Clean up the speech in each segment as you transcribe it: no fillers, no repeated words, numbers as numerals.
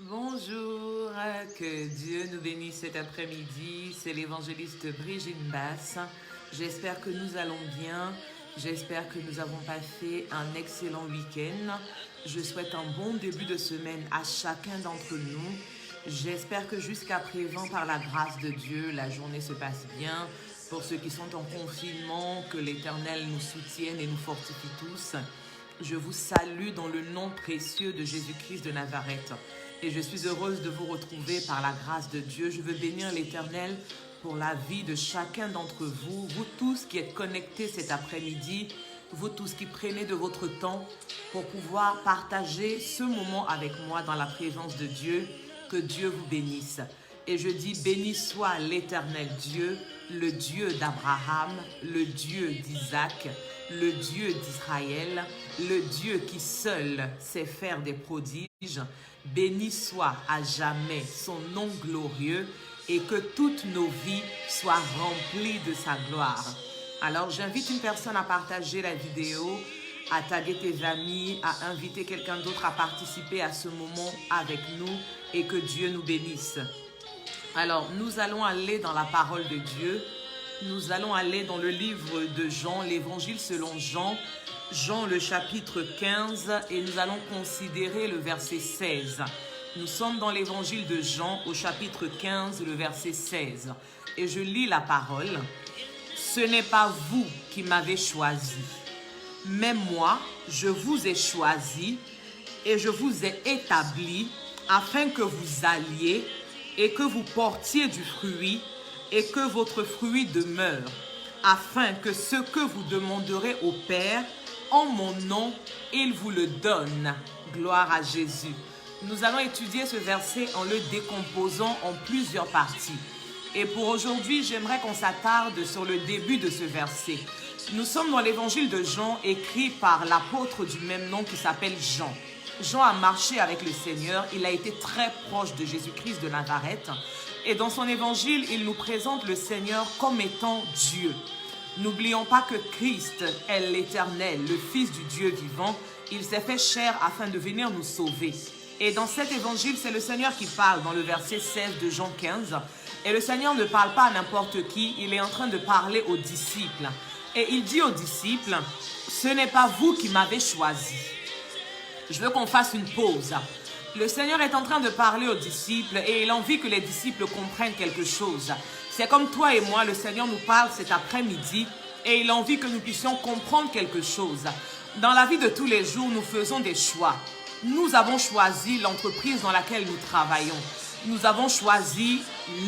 Bonjour, que Dieu nous bénisse cet après-midi. C'est l'évangéliste Brigitte Basse. J'espère que nous allons bien. J'espère que nous avons passé un excellent week-end. Je souhaite un bon début de semaine à chacun d'entre nous. J'espère que jusqu'à présent, par la grâce de Dieu, la journée se passe bien. Pour ceux qui sont en confinement, que l'Éternel nous soutienne et nous fortifie tous. Je vous salue dans le nom précieux de Jésus-Christ de Nazareth. Et je suis heureuse de vous retrouver par la grâce de Dieu. Je veux bénir l'Éternel pour la vie de chacun d'entre vous. Vous tous qui êtes connectés cet après-midi, vous tous qui prenez de votre temps pour pouvoir partager ce moment avec moi dans la présence de Dieu. Que Dieu vous bénisse. Et je dis, béni soit l'Éternel Dieu, le Dieu d'Abraham, le Dieu d'Isaac, le Dieu d'Israël, le Dieu qui seul sait faire des prodiges. Béni soit à jamais son nom glorieux et que toutes nos vies soient remplies de sa gloire. Alors j'invite une personne à partager la vidéo, à taguer tes amis, à inviter quelqu'un d'autre à participer à ce moment avec nous et que Dieu nous bénisse. Alors nous allons aller dans la parole de Dieu. Nous allons aller dans le livre de Jean, l'évangile selon Jean, Jean le chapitre 15 et nous allons considérer le verset 16. Nous sommes dans l'évangile de Jean au chapitre 15, le verset 16. Et je lis la parole. Ce n'est pas vous qui m'avez choisi, mais moi, je vous ai choisi et je vous ai établi afin que vous alliez et que vous portiez du fruit et que votre fruit demeure, afin que ce que vous demanderez au Père, en mon nom, il vous le donne. Gloire à Jésus. Nous allons étudier ce verset en le décomposant en plusieurs parties. Et pour aujourd'hui, j'aimerais qu'on s'attarde sur le début de ce verset. Nous sommes dans l'évangile de Jean, écrit par l'apôtre du même nom qui s'appelle Jean. Jean a marché avec le Seigneur, il a été très proche de Jésus-Christ de Nazareth. Et dans son évangile, il nous présente le Seigneur comme étant Dieu. N'oublions pas que Christ est l'Éternel, le Fils du Dieu vivant. Il s'est fait chair afin de venir nous sauver. Et dans cet évangile, c'est le Seigneur qui parle dans le verset 16 de Jean 15. Et le Seigneur ne parle pas à n'importe qui, il est en train de parler aux disciples. Et il dit aux disciples, ce n'est pas vous qui m'avez choisi. Je veux qu'on fasse une pause. Le Seigneur est en train de parler aux disciples et il a envie que les disciples comprennent quelque chose. C'est comme toi et moi, le Seigneur nous parle cet après-midi et il a envie que nous puissions comprendre quelque chose. Dans la vie de tous les jours, nous faisons des choix. Nous avons choisi l'entreprise dans laquelle nous travaillons. Nous avons choisi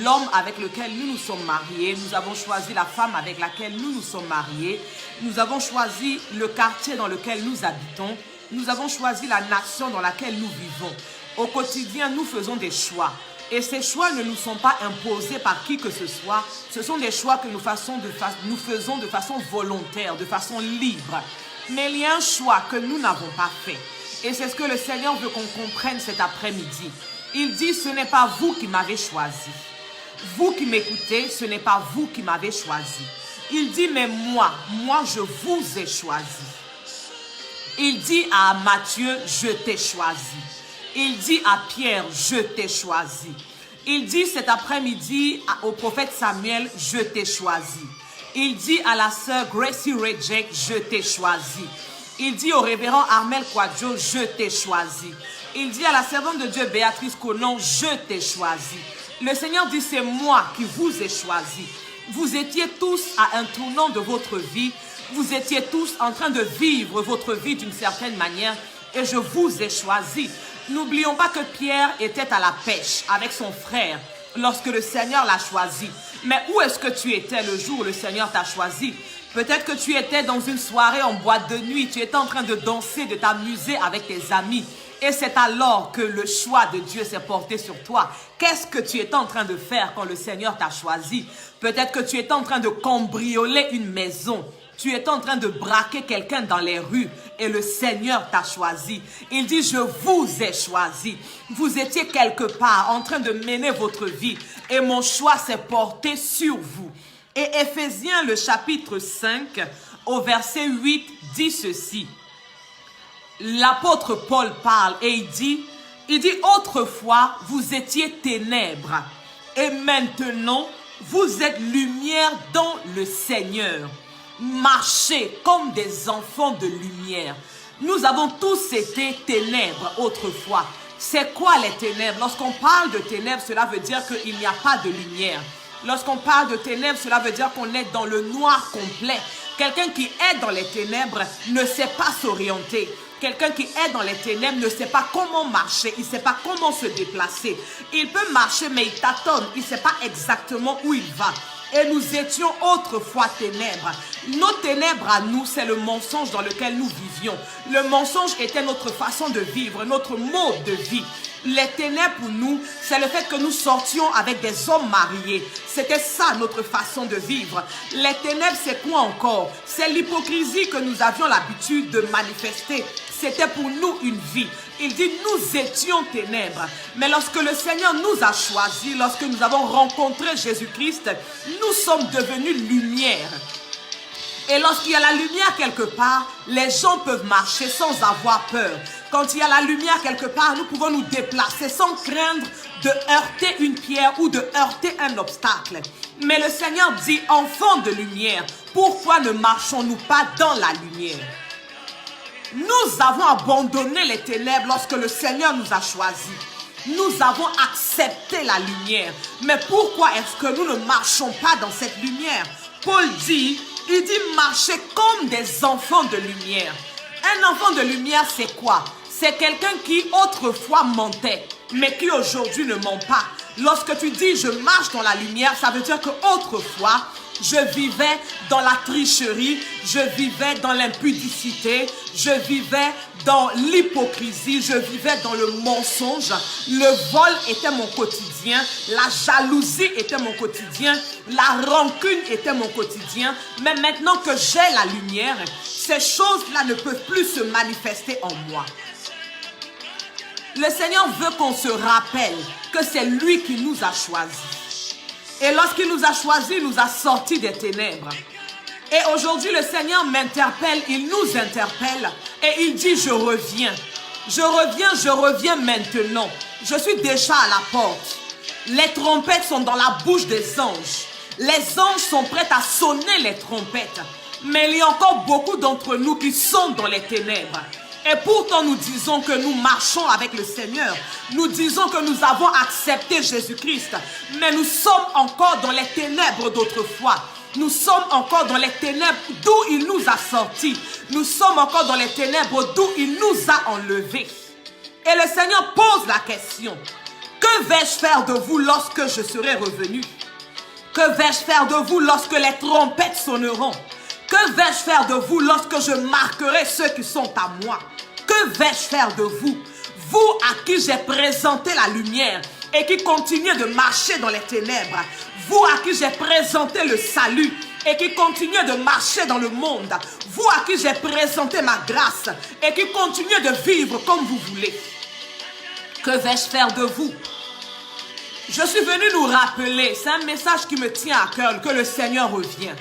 l'homme avec lequel nous nous sommes mariés. Nous avons choisi la femme avec laquelle nous nous sommes mariés. Nous avons choisi le quartier dans lequel nous habitons. Nous avons choisi la nation dans laquelle nous vivons. Au quotidien, nous faisons des choix. Et ces choix ne nous sont pas imposés par qui que ce soit. Ce sont des choix que nous faisons de façon volontaire, de façon libre. Mais il y a un choix que nous n'avons pas fait. Et c'est ce que le Seigneur veut qu'on comprenne cet après-midi. Il dit, ce n'est pas vous qui m'avez choisi. Vous qui m'écoutez, ce n'est pas vous qui m'avez choisi. Il dit, mais moi, je vous ai choisi. Il dit à Matthieu, je t'ai choisi. Il dit à Pierre, je t'ai choisi. Il dit cet après-midi au prophète Samuel, je t'ai choisi. Il dit à la sœur Gracie Reject, je t'ai choisi. Il dit au révérend Armel Kwadjo, je t'ai choisi. Il dit à la servante de Dieu Béatrice Conon, je t'ai choisi. Le Seigneur dit, c'est moi qui vous ai choisi. Vous étiez tous à un tournant de votre vie. Vous étiez tous en train de vivre votre vie d'une certaine manière et je vous ai choisi. N'oublions pas que Pierre était à la pêche avec son frère lorsque le Seigneur l'a choisi. Mais où est-ce que tu étais le jour où le Seigneur t'a choisi? Peut-être que tu étais dans une soirée en boîte de nuit, tu étais en train de danser, de t'amuser avec tes amis. Et c'est alors que le choix de Dieu s'est porté sur toi. Qu'est-ce que tu étais en train de faire quand le Seigneur t'a choisi? Peut-être que tu étais en train de cambrioler une maison. Tu es en train de braquer quelqu'un dans les rues et le Seigneur t'a choisi. Il dit, je vous ai choisi. Vous étiez quelque part en train de mener votre vie et mon choix s'est porté sur vous. Et Éphésiens, le chapitre 5, au verset 8, dit ceci. L'apôtre Paul parle et il dit, Il dit, autrefois, vous étiez ténèbres et maintenant, vous êtes lumière dans le Seigneur. Marchez comme des enfants de lumière. Nous avons tous été ténèbres autrefois. C'est quoi les ténèbres? Lorsqu'on parle de ténèbres, cela veut dire qu'il n'y a pas de lumière. Lorsqu'on parle de ténèbres, cela veut dire qu'on est dans le noir complet. Quelqu'un qui est dans les ténèbres ne sait pas s'orienter. Quelqu'un qui est dans les ténèbres ne sait pas comment marcher, il ne sait pas comment se déplacer. Il peut marcher, mais il tâtonne, il ne sait pas exactement où il va. Et nous étions autrefois ténèbres. Nos ténèbres à nous, c'est le mensonge dans lequel nous vivions. Le mensonge était notre façon de vivre, notre mode de vie. Les ténèbres pour nous, c'est le fait que nous sortions avec des hommes mariés. C'était ça notre façon de vivre. Les ténèbres, c'est quoi encore? C'est l'hypocrisie que nous avions l'habitude de manifester. C'était pour nous une vie. Il dit, nous étions ténèbres. Mais lorsque le Seigneur nous a choisis, lorsque nous avons rencontré Jésus-Christ, nous sommes devenus lumière. Et lorsqu'il y a la lumière quelque part, les gens peuvent marcher sans avoir peur. Quand il y a la lumière quelque part, nous pouvons nous déplacer sans craindre de heurter une pierre ou de heurter un obstacle. Mais le Seigneur dit, enfants de lumière, pourquoi ne marchons-nous pas dans la lumière? Nous avons abandonné les ténèbres lorsque le Seigneur nous a choisis. Nous avons accepté la lumière. Mais pourquoi est-ce que nous ne marchons pas dans cette lumière? Paul dit, il dit marcher comme des enfants de lumière. Un enfant de lumière, c'est quoi? C'est quelqu'un qui autrefois mentait, mais qui aujourd'hui ne ment pas. Lorsque tu dis je marche dans la lumière, ça veut dire que autrefois, je vivais dans la tricherie, je vivais dans l'impudicité, je vivais dans l'hypocrisie, je vivais dans le mensonge. Le vol était mon quotidien, la jalousie était mon quotidien, la rancune était mon quotidien. Mais maintenant que j'ai la lumière, ces choses-là ne peuvent plus se manifester en moi. Le Seigneur veut qu'on se rappelle que c'est lui qui nous a choisis. Et lorsqu'il nous a choisis, il nous a sortis des ténèbres. Et aujourd'hui, le Seigneur m'interpelle, il nous interpelle et il dit, je reviens. Je reviens maintenant. Je suis déjà à la porte. Les trompettes sont dans la bouche des anges. Les anges sont prêts à sonner les trompettes. Mais il y a encore beaucoup d'entre nous qui sont dans les ténèbres. Et pourtant, nous disons que nous marchons avec le Seigneur. Nous disons que nous avons accepté Jésus-Christ. Mais nous sommes encore dans les ténèbres d'autrefois. Nous sommes encore dans les ténèbres d'où il nous a sortis. Nous sommes encore dans les ténèbres d'où il nous a enlevés. Et le Seigneur pose la question. Que vais-je faire de vous lorsque je serai revenu? Que vais-je faire de vous lorsque les trompettes sonneront? Que vais-je faire de vous lorsque je marquerai ceux qui sont à moi? Que vais-je faire de vous? Vous à qui j'ai présenté la lumière et qui continuez de marcher dans les ténèbres. Vous à qui j'ai présenté le salut et qui continuez de marcher dans le monde. Vous à qui j'ai présenté ma grâce et qui continuez de vivre comme vous voulez. Que vais-je faire de vous? Je suis venu nous rappeler, c'est un message qui me tient à cœur, que le Seigneur revient.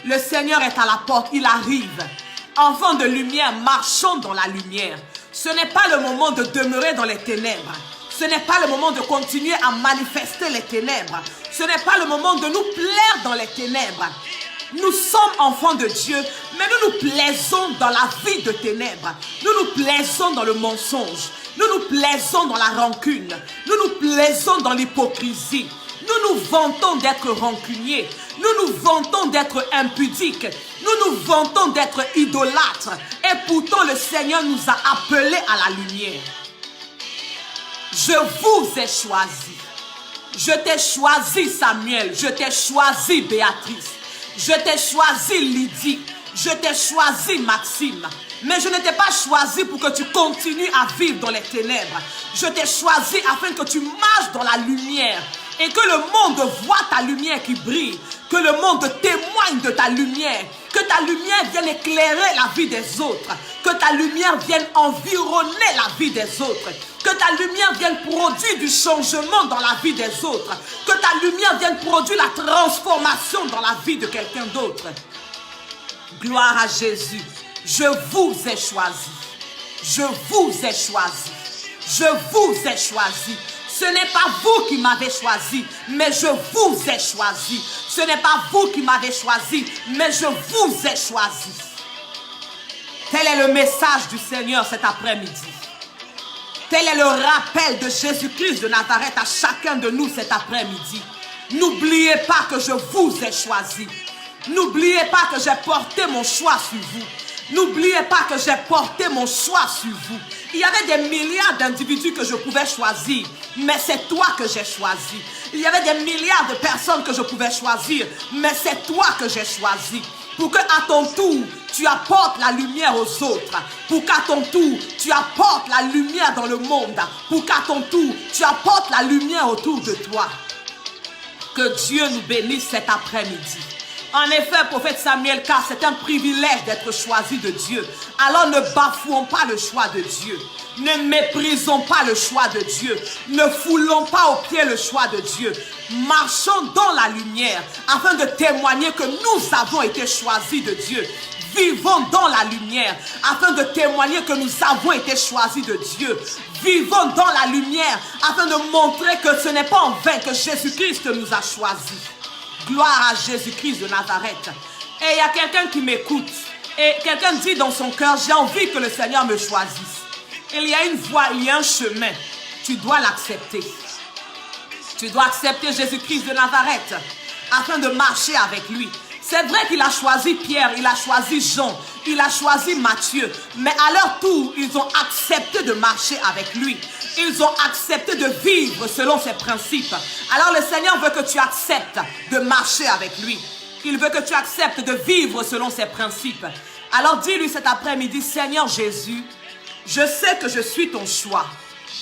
Le Seigneur est à la porte, il arrive. Enfants de lumière, marchons dans la lumière. Ce n'est pas le moment de demeurer dans les ténèbres. Ce n'est pas le moment de continuer à manifester les ténèbres. Ce n'est pas le moment de nous plaire dans les ténèbres. Nous sommes enfants de Dieu, mais nous nous plaisons dans la vie de ténèbres. Nous nous plaisons dans le mensonge. Nous nous plaisons dans la rancune. Nous nous plaisons dans l'hypocrisie. Nous nous vantons d'être rancuniers. Nous nous vantons d'être impudiques. Nous nous vantons d'être idolâtres. Et pourtant, le Seigneur nous a appelés à la lumière. Je vous ai choisi. Je t'ai choisi, Samuel. Je t'ai choisi, Béatrice. Je t'ai choisi, Lydie. Je t'ai choisi, Maxime. Mais je ne t'ai pas choisi pour que tu continues à vivre dans les ténèbres. Je t'ai choisi afin que tu marches dans la lumière. Et que le monde voit ta lumière qui brille. Que le monde témoigne de ta lumière. Que ta lumière vienne éclairer la vie des autres. Que ta lumière vienne environner la vie des autres. Que ta lumière vienne produire du changement dans la vie des autres. Que ta lumière vienne produire la transformation dans la vie de quelqu'un d'autre. Gloire à Jésus. Je vous ai choisi. Je vous ai choisi. Je vous ai choisi. Ce n'est pas vous qui m'avez choisi, mais je vous ai choisi. Ce n'est pas vous qui m'avez choisi, mais je vous ai choisi. Tel est le message du Seigneur cet après-midi. Tel est le rappel de Jésus-Christ de Nazareth à chacun de nous cet après-midi. N'oubliez pas que je vous ai choisi. N'oubliez pas que j'ai porté mon choix sur vous. N'oubliez pas que j'ai porté mon choix sur vous. Il y avait des milliards d'individus que je pouvais choisir, mais c'est toi que j'ai choisi. Il y avait des milliards de personnes que je pouvais choisir, mais c'est toi que j'ai choisi. Pour qu'à ton tour, tu apportes la lumière aux autres. Pour qu'à ton tour, tu apportes la lumière dans le monde. Pour qu'à ton tour, tu apportes la lumière autour de toi. Que Dieu nous bénisse cet après-midi. En effet, prophète Samuel, car c'est un privilège d'être choisi de Dieu. Alors ne bafouons pas le choix de Dieu. Ne méprisons pas le choix de Dieu. Ne foulons pas aux pieds le choix de Dieu. Marchons dans la lumière afin de témoigner que nous avons été choisis de Dieu. Vivons dans la lumière afin de témoigner que nous avons été choisis de Dieu. Vivons dans la lumière afin de montrer que ce n'est pas en vain que Jésus-Christ nous a choisis. Gloire à Jésus-Christ de Nazareth. Et il y a quelqu'un qui m'écoute. Et quelqu'un dit dans son cœur, j'ai envie que le Seigneur me choisisse. Il y a une voie, il y a un chemin. Tu dois l'accepter. Tu dois accepter Jésus-Christ de Nazareth afin de marcher avec lui. C'est vrai qu'il a choisi Pierre, il a choisi Jean, il a choisi Matthieu. Mais à leur tour, ils ont accepté de marcher avec lui. Ils ont accepté de vivre selon ses principes. Alors le Seigneur veut que tu acceptes de marcher avec lui. Il veut que tu acceptes de vivre selon ses principes. Alors dis-lui cet après-midi, Seigneur Jésus, je sais que je suis ton choix.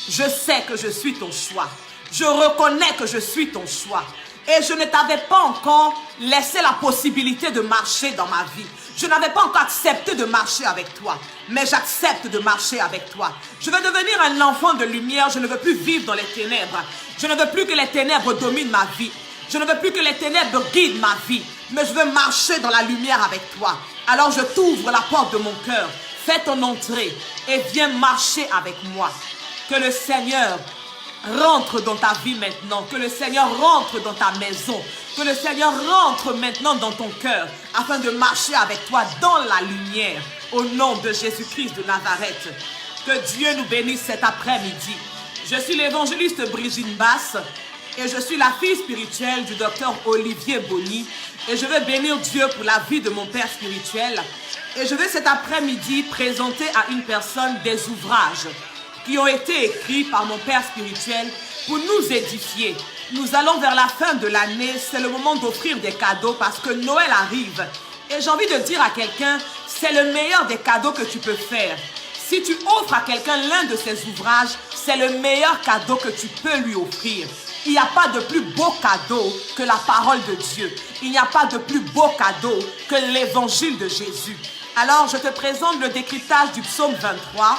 Je sais que je suis ton choix. Je reconnais que je suis ton choix. Et je ne t'avais pas encore laissé la possibilité de marcher dans ma vie. Je n'avais pas encore accepté de marcher avec toi. Mais j'accepte de marcher avec toi. Je veux devenir un enfant de lumière. Je ne veux plus vivre dans les ténèbres. Je ne veux plus que les ténèbres dominent ma vie. Je ne veux plus que les ténèbres guident ma vie. Mais je veux marcher dans la lumière avec toi. Alors je t'ouvre la porte de mon cœur. Fais ton entrée et viens marcher avec moi. Que le Seigneur rentre dans ta vie maintenant. Que le Seigneur rentre dans ta maison. Que le Seigneur rentre maintenant dans ton cœur afin de marcher avec toi dans la lumière. Au nom de Jésus-Christ de Nazareth. Que Dieu nous bénisse cet après-midi. Je suis l'évangéliste Brigitte Basse et je suis la fille spirituelle du docteur Olivier Bonny. Et je veux bénir Dieu pour la vie de mon père spirituel. Et je veux cet après-midi présenter à une personne des ouvrages qui ont été écrits par mon père spirituel pour nous édifier. Nous allons vers la fin de l'année, c'est le moment d'offrir des cadeaux parce que Noël arrive. Et j'ai envie de dire à quelqu'un, c'est le meilleur des cadeaux que tu peux faire. Si tu offres à quelqu'un l'un de ces ouvrages, c'est le meilleur cadeau que tu peux lui offrir. Il n'y a pas de plus beau cadeau que la parole de Dieu. Il n'y a pas de plus beau cadeau que l'évangile de Jésus. Alors, je te présente le décryptage du psaume 23.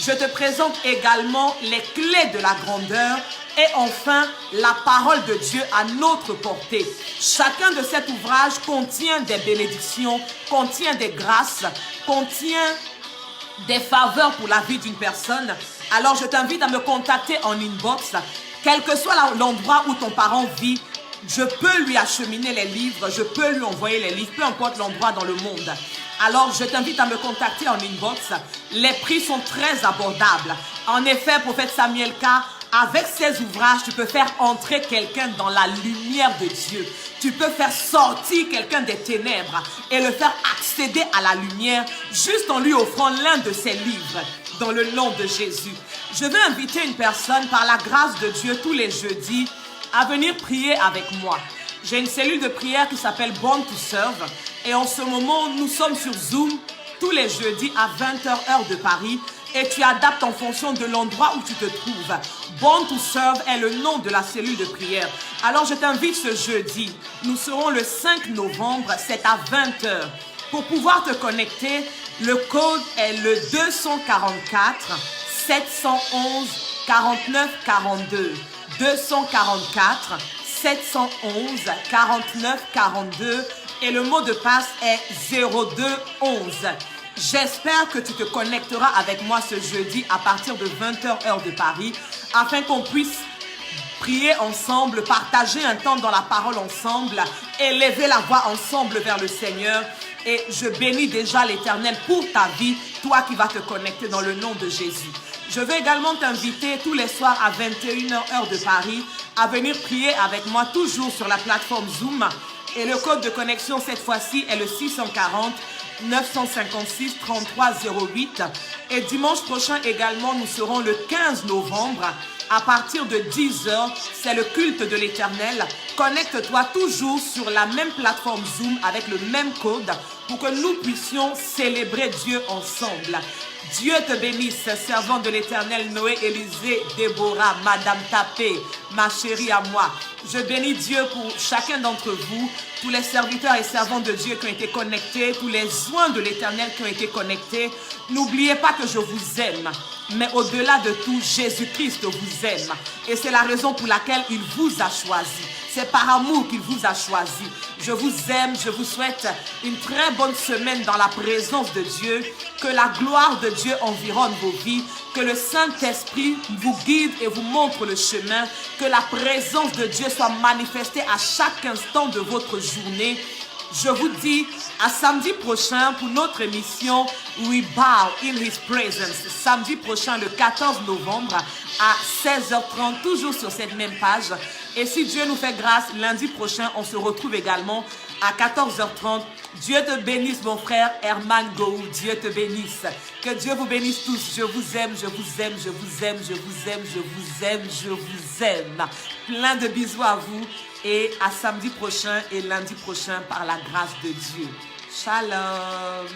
Je te présente également les clés de la grandeur et enfin la parole de Dieu à notre portée. Chacun de cet ouvrage contient des bénédictions, contient des grâces, contient des faveurs pour la vie d'une personne. Alors je t'invite à me contacter en inbox. Quel que soit l'endroit où ton parent vit, je peux lui acheminer les livres, je peux lui envoyer les livres, peu importe l'endroit dans le monde. Alors, je t'invite à me contacter en inbox. Les prix sont très abordables. En effet, prophète Samuel K, avec ces ouvrages, tu peux faire entrer quelqu'un dans la lumière de Dieu. Tu peux faire sortir quelqu'un des ténèbres et le faire accéder à la lumière juste en lui offrant l'un de ses livres dans le nom de Jésus. Je veux inviter une personne par la grâce de Dieu tous les jeudis à venir prier avec moi. J'ai une cellule de prière qui s'appelle Born to Serve et en ce moment, nous sommes sur Zoom tous les jeudis à 20h heure de Paris et tu adaptes en fonction de l'endroit où tu te trouves. Born to Serve est le nom de la cellule de prière. Alors je t'invite ce jeudi, nous serons le 5 novembre, c'est à 20h. Pour pouvoir te connecter, le code est le 244 711 49 42. 244 711 49 42 et le mot de passe est 0211. J'espère que tu te connecteras avec moi ce jeudi à partir de 20h heure de Paris afin qu'on puisse prier ensemble, partager un temps dans la parole ensemble, élever la voix ensemble vers le Seigneur. Et je bénis déjà l'Éternel pour ta vie, toi qui vas te connecter dans le nom de Jésus. Je veux également t'inviter tous les soirs à 21h heure de Paris à venir prier avec moi toujours sur la plateforme Zoom. Et le code de connexion cette fois-ci est le 640 956 33 08. Et dimanche prochain également, nous serons le 15 novembre à partir de 10h. C'est le culte de l'Éternel. Connecte-toi toujours sur la même plateforme Zoom avec le même code pour que nous puissions célébrer Dieu ensemble. Dieu te bénisse, servant de l'Éternel, Noé, Élisée, Déborah, Madame Tapé, ma chérie à moi. Je bénis Dieu pour chacun d'entre vous, tous les serviteurs et servants de Dieu qui ont été connectés, tous les oints de l'Éternel qui ont été connectés. N'oubliez pas que je vous aime, mais au-delà de tout, Jésus-Christ vous aime. Et c'est la raison pour laquelle il vous a choisi. C'est par amour qu'il vous a choisi. Je vous aime, je vous souhaite une très bonne semaine dans la présence de Dieu. Que la gloire de Dieu environne vos vies. Que le Saint-Esprit vous guide et vous montre le chemin. Que la présence de Dieu soit manifestée à chaque instant de votre journée. Je vous dis à samedi prochain pour notre émission We Bow in His Presence. Samedi prochain, le 14 novembre à 16h30, toujours sur cette même page. Et si Dieu nous fait grâce, lundi prochain, on se retrouve également à 14h30. Dieu te bénisse, mon frère Herman Gou. Dieu te bénisse. Que Dieu vous bénisse tous. Je vous aime, je vous aime, je vous aime, je vous aime, je vous aime, je vous aime. Plein de bisous à vous. Et à samedi prochain et lundi prochain par la grâce de Dieu. Shalom.